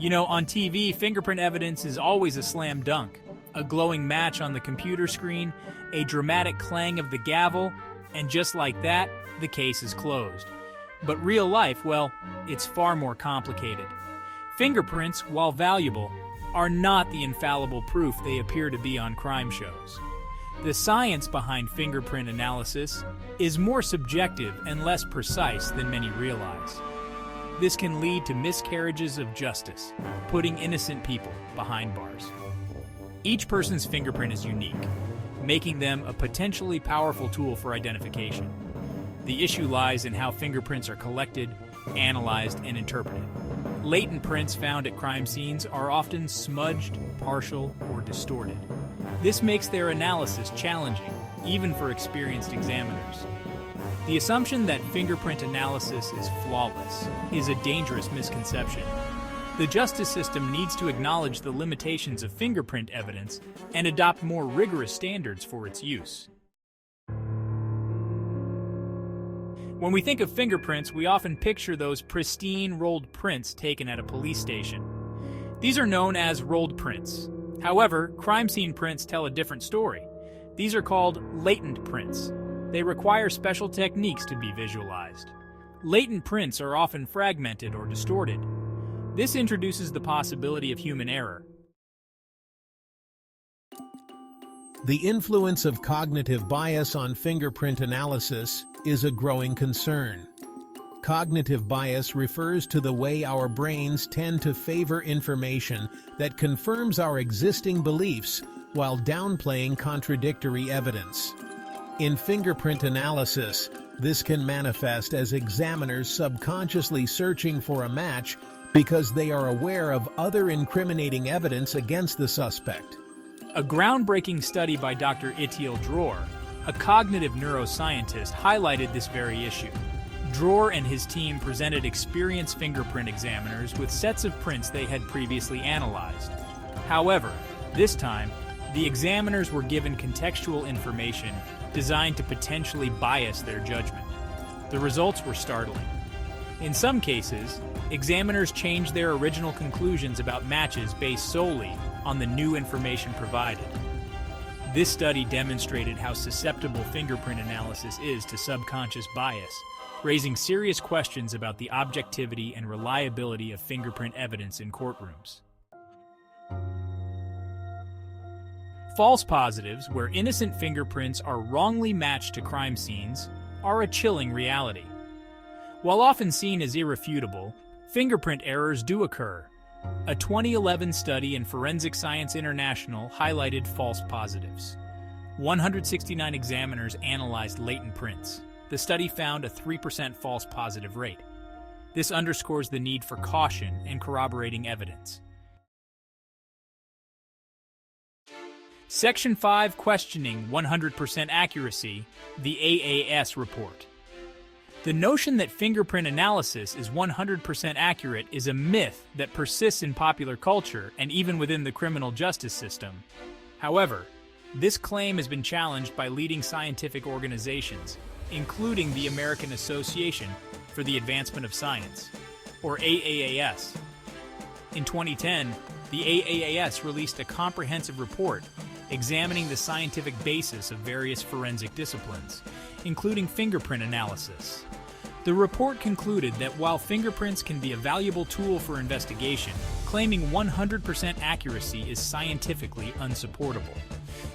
You know, on TV, fingerprint evidence is always a slam dunk. A glowing match on the computer screen, a dramatic clang of the gavel, and just like that, the case is closed. But real life, well, it's far more complicated. Fingerprints, while valuable, are not the infallible proof they appear to be on crime shows. The science behind fingerprint analysis is more subjective and less precise than many realize. This can lead to miscarriages of justice, putting innocent people behind bars. Each person's fingerprint is unique, making them a potentially powerful tool for identification. The issue lies in how fingerprints are collected, analyzed, and interpreted. Latent prints found at crime scenes are often smudged, partial, or distorted. This makes their analysis challenging, even for experienced examiners. The assumption that fingerprint analysis is flawless is a dangerous misconception. The justice system needs to acknowledge the limitations of fingerprint evidence and adopt more rigorous standards for its use. When we think of fingerprints, we often picture those pristine rolled prints taken at a police station. These are known as rolled prints. However, crime scene prints tell a different story. These are called latent prints. They require special techniques to be visualized. Latent prints are often fragmented or distorted. This introduces the possibility of human error. The influence of cognitive bias on fingerprint analysis is a growing concern. Cognitive bias refers to the way our brains tend to favor information that confirms our existing beliefs while downplaying contradictory evidence. In fingerprint analysis, this can manifest as examiners subconsciously searching for a match because they are aware of other incriminating evidence against the suspect. A groundbreaking study by Dr. Itiel Dror, a cognitive neuroscientist, highlighted this very issue. Dror and his team presented experienced fingerprint examiners with sets of prints they had previously analyzed. However, this time, the examiners were given contextual information designed to potentially bias their judgment. The results were startling. In some cases, examiners changed their original conclusions about matches based solely on the new information provided. This study demonstrated how susceptible fingerprint analysis is to subconscious bias, raising serious questions about the objectivity and reliability of fingerprint evidence in courtrooms. False positives, where innocent fingerprints are wrongly matched to crime scenes, are a chilling reality. While often seen as irrefutable, fingerprint errors do occur. A 2011 study in Forensic Science International highlighted false positives. 169 examiners analyzed latent prints. The study found a 3% false positive rate. This underscores the need for caution in corroborating evidence. Section 5, Questioning 100% Accuracy, the AAS Report. The notion that fingerprint analysis is 100% accurate is a myth that persists in popular culture and even within the criminal justice system. However, this claim has been challenged by leading scientific organizations, including the American Association for the Advancement of Science, or AAAS. In 2010, the AAAS released a comprehensive report examining the scientific basis of various forensic disciplines, including fingerprint analysis. The report concluded that while fingerprints can be a valuable tool for investigation, claiming 100% accuracy is scientifically unsupportable.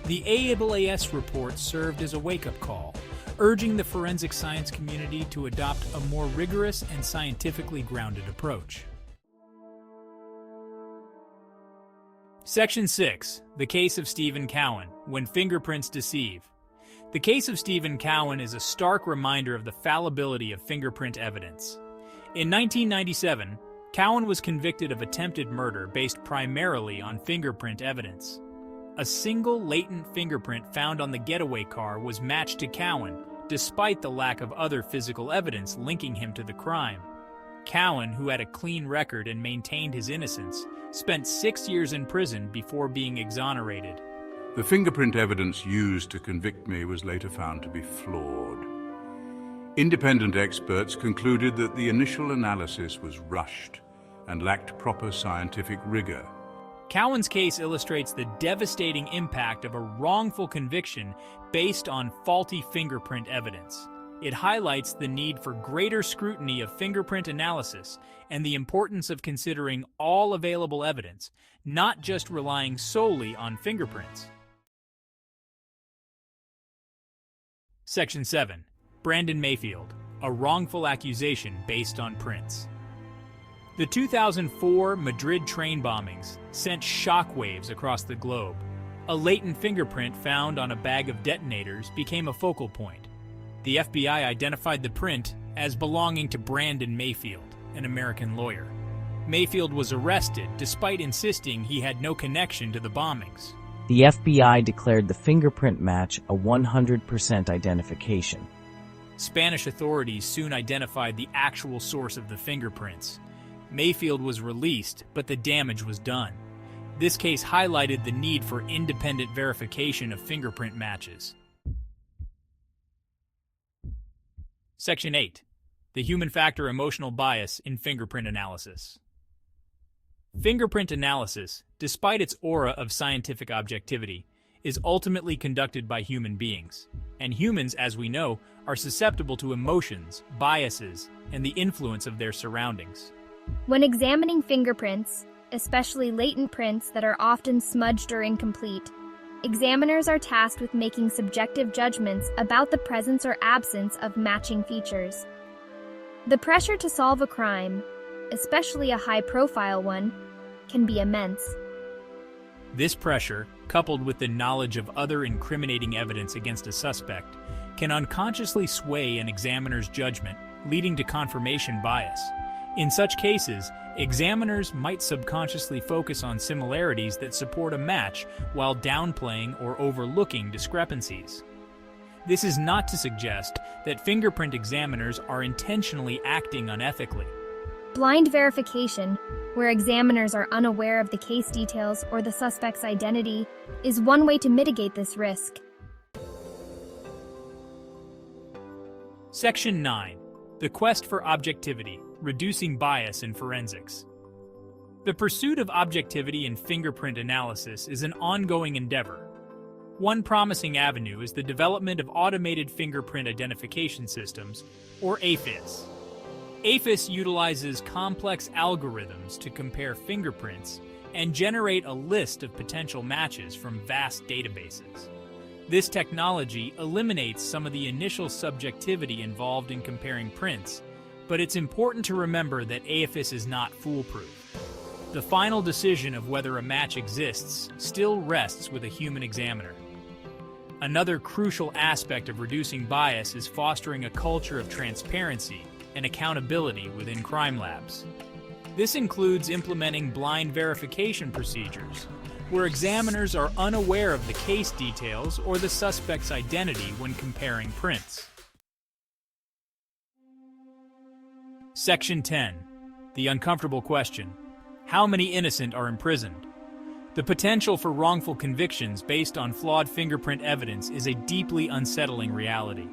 The AAAS report served as a wake-up call, urging the forensic science community to adopt a more rigorous and scientifically grounded approach. Section 6. The Case of Stephen Cowan, When Fingerprints Deceive. The case of Stephen Cowan is a stark reminder of the fallibility of fingerprint evidence. In 1997, Cowan was convicted of attempted murder based primarily on fingerprint evidence. A single latent fingerprint found on the getaway car was matched to Cowan, despite the lack of other physical evidence linking him to the crime. Cowan, who had a clean record and maintained his innocence, spent 6 years in prison before being exonerated. The fingerprint evidence used to convict me was later found to be flawed. Independent experts concluded that the initial analysis was rushed and lacked proper scientific rigor. Cowan's case illustrates the devastating impact of a wrongful conviction based on faulty fingerprint evidence. It highlights the need for greater scrutiny of fingerprint analysis and the importance of considering all available evidence, not just relying solely on fingerprints. Section 7. Brandon Mayfield, a wrongful accusation based on prints. The 2004 Madrid train bombings sent shockwaves across the globe. A latent fingerprint found on a bag of detonators became a focal point. The FBI identified the print as belonging to Brandon Mayfield, an American lawyer. Mayfield was arrested despite insisting he had no connection to the bombings. The FBI declared the fingerprint match a 100% identification. Spanish authorities soon identified the actual source of the fingerprints. Mayfield was released, but the damage was done. This case highlighted the need for independent verification of fingerprint matches. Section 8. The human factor emotional bias in fingerprint analysis. Fingerprint analysis, despite its aura of scientific objectivity, is ultimately conducted by human beings. And humans, as we know, are susceptible to emotions, biases, and the influence of their surroundings. When examining fingerprints, especially latent prints that are often smudged or incomplete, examiners are tasked with making subjective judgments about the presence or absence of matching features. The pressure to solve a crime, especially a high-profile one, can be immense. This pressure, coupled with the knowledge of other incriminating evidence against a suspect, can unconsciously sway an examiner's judgment, leading to confirmation bias. In such cases, examiners might subconsciously focus on similarities that support a match while downplaying or overlooking discrepancies. This is not to suggest that fingerprint examiners are intentionally acting unethically. Blind verification, where examiners are unaware of the case details or the suspect's identity, is one way to mitigate this risk. Section 9. The quest for objectivity, reducing bias in forensics. The pursuit of objectivity in fingerprint analysis is an ongoing endeavor. One promising avenue is the development of automated fingerprint identification systems, or AFIS. AFIS utilizes complex algorithms to compare fingerprints and generate a list of potential matches from vast databases. This technology eliminates some of the initial subjectivity involved in comparing prints, but it's important to remember that AFIS is not foolproof. The final decision of whether a match exists still rests with a human examiner. Another crucial aspect of reducing bias is fostering a culture of transparency and accountability within crime labs. This includes implementing blind verification procedures, where examiners are unaware of the case details or the suspect's identity when comparing prints. Section 10. The uncomfortable question: how many innocent are imprisoned? The potential for wrongful convictions based on flawed fingerprint evidence is a deeply unsettling reality.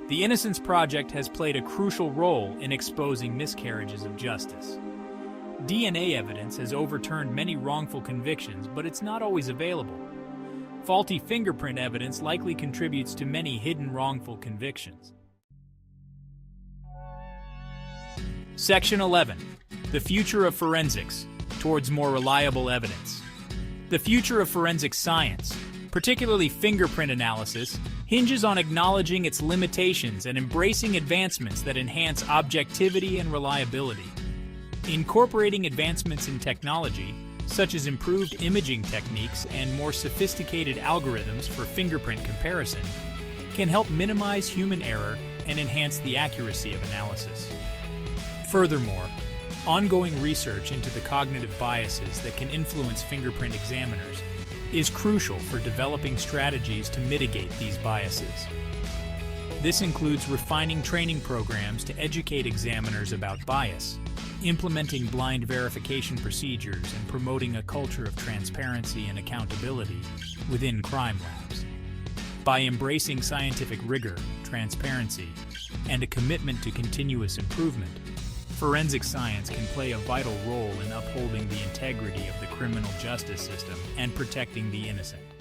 The Innocence Project has played a crucial role in exposing miscarriages of justice. DNA evidence has overturned many wrongful convictions, but it's not always available. Faulty fingerprint evidence likely contributes to many hidden wrongful convictions. Section 11. The future of forensics, towards more reliable evidence. The future of forensic science, particularly fingerprint analysis, hinges on acknowledging its limitations and embracing advancements that enhance objectivity and reliability. Incorporating advancements in technology, such as improved imaging techniques and more sophisticated algorithms for fingerprint comparison, can help minimize human error and enhance the accuracy of analysis. Furthermore, ongoing research into the cognitive biases that can influence fingerprint examiners is crucial for developing strategies to mitigate these biases. This includes refining training programs to educate examiners about bias, implementing blind verification procedures, and promoting a culture of transparency and accountability within crime labs. By embracing scientific rigor, transparency, and a commitment to continuous improvement, Forensic science can play a vital role in upholding the integrity of the criminal justice system and protecting the innocent.